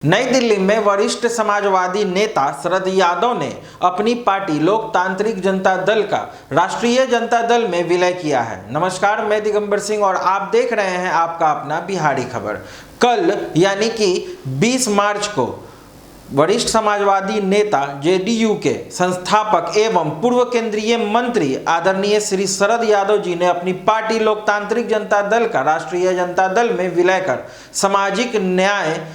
नई दिल्ली में वरिष्ठ समाजवादी नेता शरद यादव ने अपनी पार्टी लोकतांत्रिक जनता दल का राष्ट्रीय जनता दल में विलय किया है। नमस्कार, मैं दिगंबर सिंह और आप देख रहे हैं आपका अपना बिहारी खबर। कल यानी कि 20 मार्च को वरिष्ठ समाजवादी नेता जेडीयू के संस्थापक एवं पूर्व केंद्रीय मंत्री आदरणीय श्री शरद यादव जी ने अपनी पार्टी लोकतांत्रिक जनता दल का राष्ट्रीय जनता दल में विलय कर सामाजिक न्याय,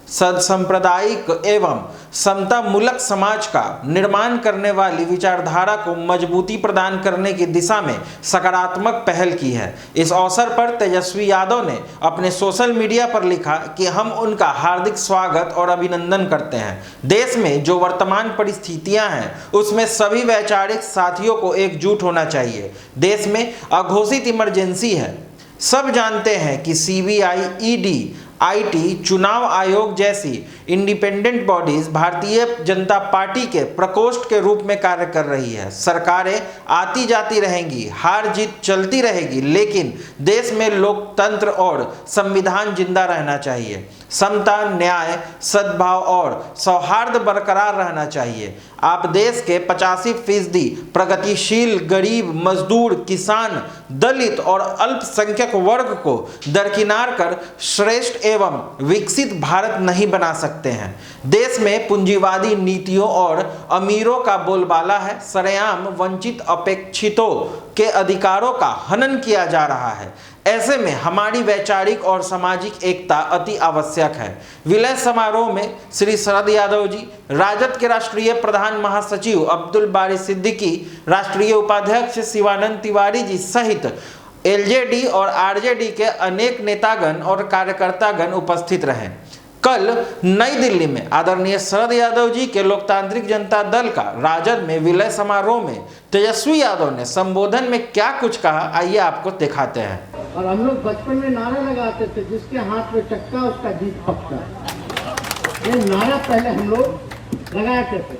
सांप्रदायिक एवं समतामूलक समाज का निर्माण करने वाली विचारधारा को मजबूती प्रदान करने की दिशा में सकारात्मक पहल की है। इस अवसर पर तेजस्वी यादव ने अपने सोशल मीडिया पर लिखा कि हम उनका हार्दिक स्वागत और अभिनंदन करते हैं। देश में जो वर्तमान परिस्थितियां हैं उसमें सभी वैचारिक साथियों को एकजुट होना चाहिए। देश में अघोषित इमरजेंसी है। सब जानते हैं कि सीबीआई, ईडी, आईटी, चुनाव आयोग जैसी independent bodies Bharatiya Janata party के प्रकोष्ठ के रूप में कार्य कर रही है। सरकारें आती जाती रहेंगी, हार जीत चलती रहेगी, लेकिन देश में लोकतंत्र और संविधान जिंदा रहना चाहिए। समता, न्याय, सद्भाव और सौहार्द बरकरार रहना चाहिए। आप देश के 85% प्रगतिशील, गरीब, मजदूर, किसान, दलित और अल्पसंख्यक वर्ग को दरकिनार कर श्रेष्ठ एवं विकसित भारत नहीं बना सकते हैं। देश में पूंजीवादी नीतियों और अमीरों का बोलबाला है। सरेआम वंचित अपेक्षितों के अधिकारों का हनन किया जा रहा है। ऐसे में हमारी वैचारिक और सामाजिक एकता अति आवश्यक है। विलय समारोह में श्री शरद यादव जी, राजद के राष्ट्रीय प्रधान महासचिव अब्दुल बारी सिद्दीकी, राष्ट्रीय उपाध्यक्ष शिवानंद तिवारी जी सहित एलजेडी और आरजेडी के अनेक नेतागण और कार्यकर्तागण उपस्थित रहे। कल नई दिल्ली में आदरणीय शरद यादव जी के लोकतांत्रिक जनता दल का राजद में विलय समारोह में तेजस्वी यादव ने संबोधन में क्या कुछ कहा, आइए आपको दिखाते हैं। और हम लोग बचपन में नारा लगाते थे, जिसके हाथ में चक्का उसका जीत पक्का। ये नारा पहले हम लोग लगाते थे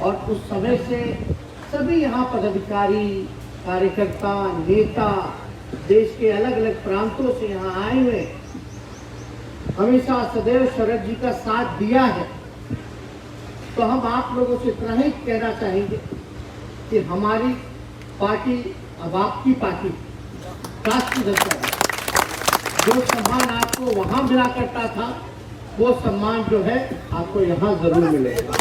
और उस समय से सभी यहाँ पदाधिकारी, कार्यकर्ता, नेता देश के अलग अलग प्रांतों से यहाँ आए हुए हमेशा सदैव शरद जी का साथ दिया है। तो हम आप लोगों से इतना ही कहना चाहेंगे कि हमारी पार्टी अब आपकी पार्टी राष्ट्रीय जनता दल, जो सम्मान आपको वहां मिला करता था वो सम्मान जो है आपको यहाँ जरूर मिलेगा।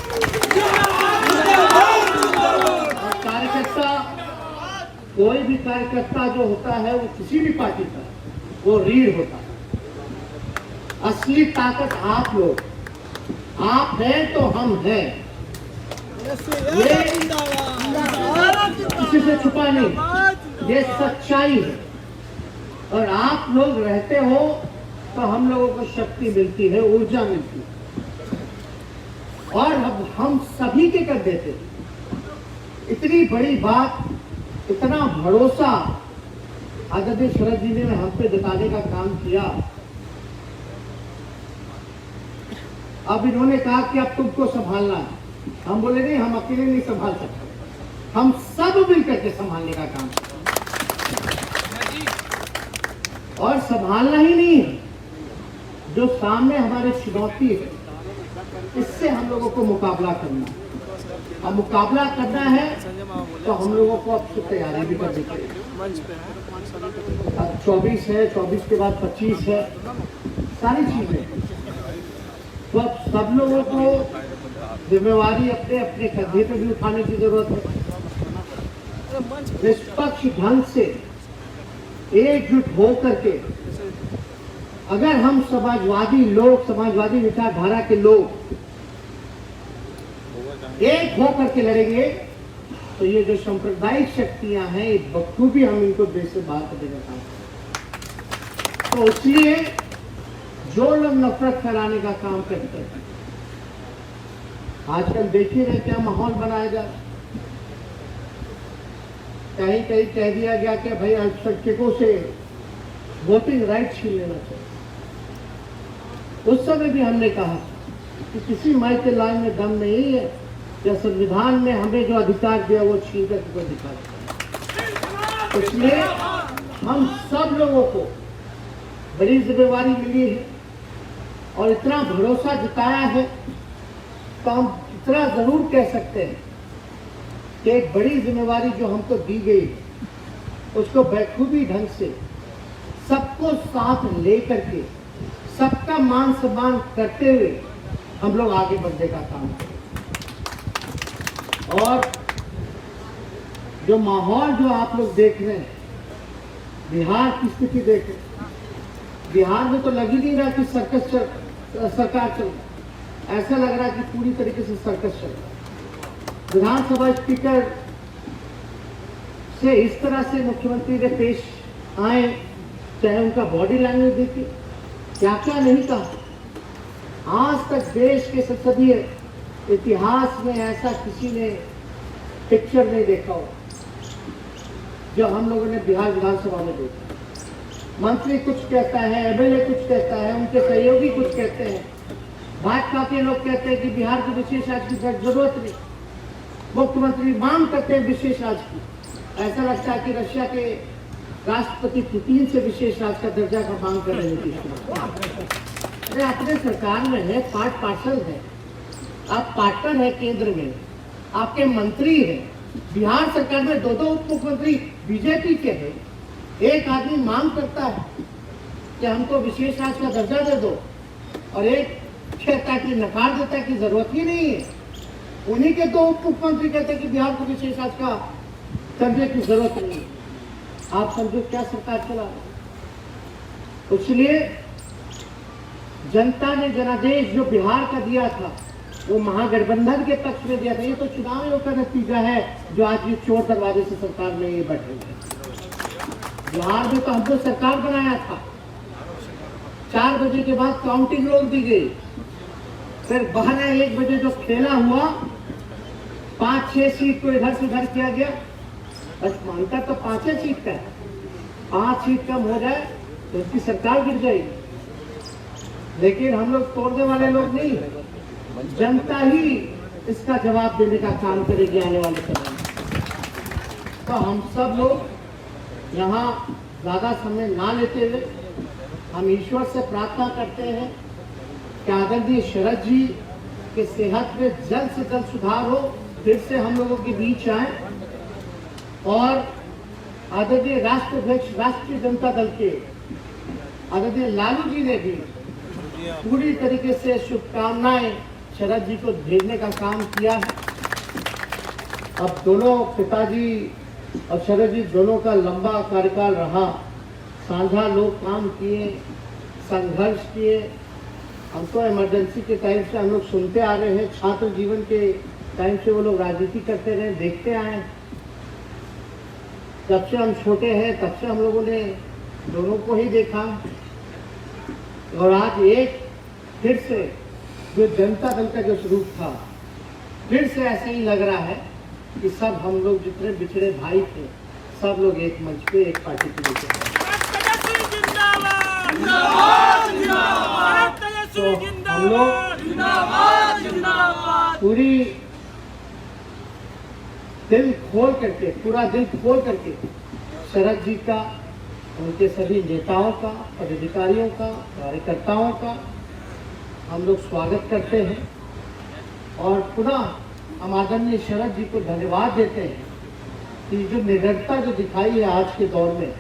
और कार्यकर्ता, कोई भी कार्यकर्ता जो होता है वो किसी भी पार्टी का, वो रीढ़ होता है। असली ताकत आप लोग, आप हैं तो हम हैं। ये किसी से छुपा नहीं, ये सच्चाई है। और आप लोग रहते हो तो हम लोगों को शक्ति मिलती है, ऊर्जा मिलती है और हम सभी के कर देते हैं। इतनी बड़ी बात, इतना भरोसा आदरणीय शरद जी ने हम पे दिखाने का काम किया। अब इन्होंने कहा कि अब तुमको संभालना है। हम बोले नहीं, हम अकेले नहीं संभाल सकते, हम सब मिलकर के संभालने का काम करें। और संभालना ही नहीं है, जो सामने हमारे चुनौती है इससे हम लोगों को मुकाबला करना है। अब मुकाबला करना है तो हम लोगों को अब से तैयारी भी करनी चाहिए। अब 24 है, 24 के बाद 25 है, सारी चीजें। तो अब सब लोगों को जिम्मेवारी अपने अपने कंधे पे भी उठाने की जरूरत है। निष्पक्ष ढंग से एकजुट हो करके अगर हम समाजवादी लोग, समाजवादी विचारधारा के लोग एक हो करके लड़ेंगे तो ये जो सांप्रदायिक शक्तियां हैं ये बखूबी हम इनको देश से बाहर कर देना चाहते हैं। तो इसलिए जो लोग नफरत फैलाने का काम करते हैं, आजकल देखिए ना क्या माहौल बनाया जाए। कहीं कहीं कह दिया गया कि भाई अल्पसंख्यकों से वोटिंग राइट छीन लेना चाहिए। उस समय भी हमने कहा कि किसी माई के लाइन में दम नहीं है या संविधान ने हमें जो अधिकार दिया वो छीन कर कोई अधिकार। इसलिए हम सब लोगों को बड़ी जिम्मेवारी मिली है और इतना भरोसा जताया है, तो हम इतना जरूर कह सकते हैं कि एक बड़ी जिम्मेवारी जो हमको दी गई है, उसको बखूबी ढंग से सबको साथ लेकर के, सबका मान सम्मान करते हुए हम लोग आगे बढ़ने का काम करें। और जो माहौल जो आप लोग देख रहे हैं, बिहार की स्थिति देख रहे हैं, बिहार में तो लग ही नहीं रहा कि सरकार चल रहा, ऐसा लग रहा है कि पूरी तरीके से सर्कस चल रहा। विधानसभा स्पीकर से इस तरह से मुख्यमंत्री ने पेश आए, चाहे उनका बॉडी लैंग्वेज देखिए, क्या क्या नहीं कहा। आज तक देश के संसदीय इतिहास में ऐसा किसी ने पिक्चर नहीं देखा हो जो हम लोगों ने बिहार विधानसभा में देखा। मंत्री कुछ कहता है, एमएलए कुछ कहता है, उनके सहयोगी कुछ कहते हैं, भाजपा के लोग कहते हैं कि बिहार को विशेष राज्य की जरूरत नहीं, मुख्यमंत्री मांग करते हैं विशेष राज्य की। ऐसा लगता है कि रशिया के राष्ट्रपति पुतिन से विशेष राज्य का दर्जा का मांग कर रहे हैं। अरे अपने सरकार में है, पार्ट पार्सल है, आप पार्टनर है, केंद्र में आपके मंत्री है। बिहार सरकार में दो उप मुख्यमंत्री बीजेपी के हैं। एक आदमी मांग करता है कि हमको विशेष राज्य का दर्जा दे दो, और एक कहता है कि नकार देता है कि जरूरत ही नहीं है। उन्हीं के दो उप मुख्यमंत्री कहते हैं कि बिहार को विशेष राज्य का दर्जे की जरूरत नहीं है। आप समझो क्या सरकार चला रहे। इसलिए जनता ने जनादेश जो बिहार का दिया था, वो महागठबंधन के पक्ष में दिया था। ये तो चुनाव आयोग का नतीजा है जो आज ये चोर दरवाजे से सरकार में ये बैठे हैं। बिहार में तो हमको सरकार बनाया था, 4 बजे के बाद काउंटिंग रोक दी गई, फिर 12-1 बजे जो खेला हुआ, 5-6 सीट को इधर से उधर किया गया। बस मानता तो 5 सीट का है, 5 सीट कम हो जाए तो उसकी सरकार गिर जाएगी। लेकिन हम लोग तोड़ने वाले लोग नहीं, जनता ही इसका जवाब देने का काम करेगी आने वाले समय में। तो हम सब लोग यहाँ ज्यादा समय ना लेते हुए हम ईश्वर से प्रार्थना करते हैं कि आदरणीय शरद जी के सेहत में जल्द से जल्द सुधार हो, फिर से हम लोगों के बीच आए। और आदरणीय राष्ट्राध्यक्ष राष्ट्रीय जनता दल के आदरणीय लालू जी ने भी पूरी तरीके से शुभकामनाएं शरद जी को भेजने का काम किया है। अब दोनों पिताजी और शरद जी दोनों का लंबा कार्यकाल रहा, साझा लोग काम किए, संघर्ष किए। हम तो इमरजेंसी के टाइम से हम लोग सुनते आ रहे हैं, छात्र जीवन के टाइम से वो लोग राजनीति करते रहे, देखते आए। जब से हम छोटे हैं तब से हम लोगों ने दोनों को ही देखा। और आज एक फिर से जो जनता दल का जो स्वरूप था, फिर से ऐसे ही लग रहा है कि सब हम लोग जितने बिछड़े भाई थे, सब लोग एक मंच पे एक पार्टी के नीचे हैं। तो हम लोग पूरी दिल खोल करके, पूरा दिल खोल करके शरद जी का, उनके सभी नेताओं का, पदाधिकारियों का, कार्यकर्ताओं का हम लोग स्वागत करते हैं। और पुनः हम आदरणीय शरद जी को धन्यवाद देते हैं कि जो निडरता जो दिखाई है आज के दौर में,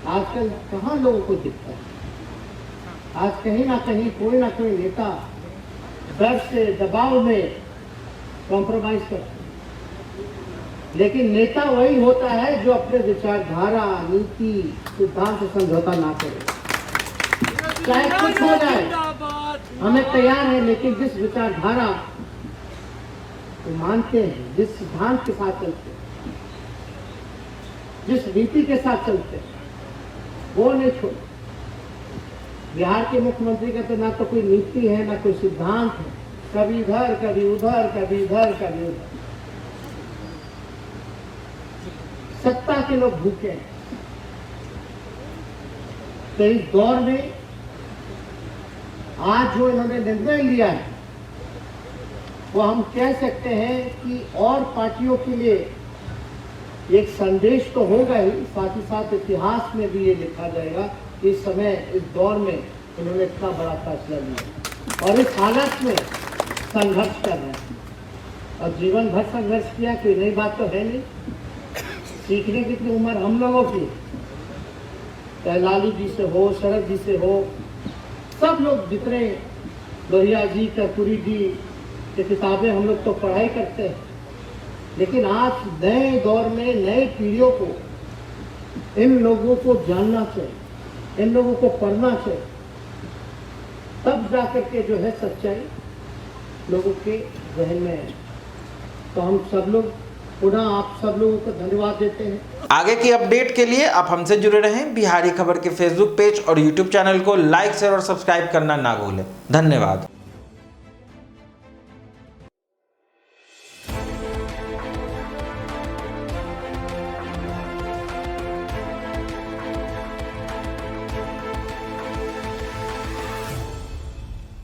आजकल कहाँ लोगों को दिखता है। आज कहीं ना कहीं कोई ना कोई नेता डर से, दबाव में कॉम्प्रोमाइज करता है। लेकिन नेता वही होता है जो अपने विचारधारा, नीति, सिद्धांत से समझौता ना करे, चाहे कुछ हो जाए, हमें तैयार है। लेकिन जिस विचारधारा को मानते हैं, जिस सिद्धांत के साथ चलते हैं, जिस नीति के साथ चलते हैं, वो नहीं छोड़ते। बिहार के मुख्यमंत्री का तो ना तो कोई नीति है, ना कोई सिद्धांत है, कभी इधर कभी उधर, कभी इधर कभी उधर। सत्ता के लोग भूखे हैं। तो इस दौर में आज जो इन्होंने निर्णय लिया है, वो हम कह सकते हैं कि और पार्टियों के लिए एक संदेश तो होगा ही, साथ ही साथ इतिहास में भी ये लिखा जाएगा कि इस समय, इस दौर में इन्होंने इतना बड़ा फैसला लिया और इस हालत में संघर्ष कर रहे हैं और जीवन भर संघर्ष किया, कोई नई बात तो है नहीं। सीखने की इतनी उम्र हम लोगों की, चाहे लालू जी से हो, शरद जी से हो, सब लोग जितने लोहिया जी, कर्पूरी जी की किताबें हम लोग तो पढ़ाई करते हैं, लेकिन आज नए दौर में नए पीढ़ियों को इन लोगों को जानना चाहिए, इन लोगों को पढ़ना चाहिए, तब जाकर के जो है सच्चाई लोगों के जहन में है। तो हम सब लोग पुनः आप सब लोगों को धन्यवाद देते हैं। आगे की अपडेट के लिए आप हमसे जुड़े रहें। बिहारी खबर के फेसबुक पेज और यूट्यूब चैनल को लाइक, शेयर और सब्सक्राइब करना ना भूलें। धन्यवाद।